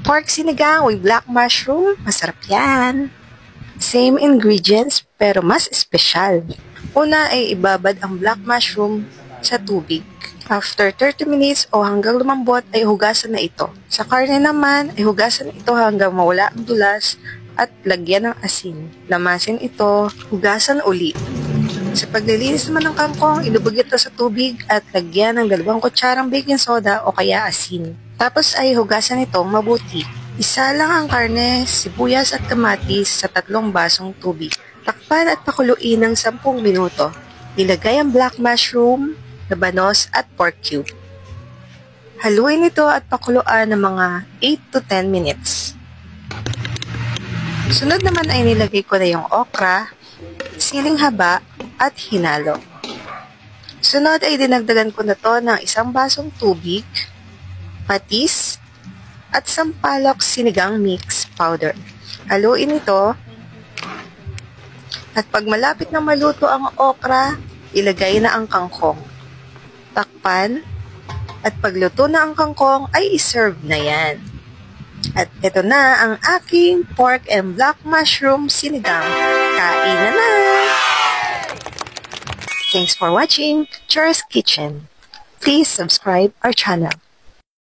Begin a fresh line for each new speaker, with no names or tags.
Pork sinigang with black mushroom, masarap yan. Same ingredients pero mas espesyal. Una ay ibabad ang black mushroom sa tubig. After 30 minutes o hanggang lumambot ay hugasan na ito. Sa karne naman ay hugasan ito hanggang mawala ang dulas at lagyan ng asin. Lamasin ito, hugasan uli. Sa paglilinis naman ng kangkong, ilubog ito sa tubig at lagyan ng 2 kutsarang baking soda o kaya asin. Tapos ay hugasan itong mabuti. Isa lang ang karne, sibuyas at kamatis sa 3 basong tubig. Takpan at pakuluin ng 10 minuto. Ilagay ang black mushroom, labanos at pork cube. Haluin ito at pakuluan ng mga 8 to 10 minutes. Sunod naman ay nilagay ko na yung okra, siling haba at hinalo. Sunod ay dinagdagan ko na to ng 1 basong tubig, patis, at sampalok sinigang mix powder. Haluin ito at pag malapit na maluto ang okra, ilagay na ang kangkong. Takpan at pagluto na ang kangkong ay iserve na yan. At ito na ang aking pork and black mushroom sinigang. Kain na! Thanks for watching Chur's Kitchen. Please subscribe our channel.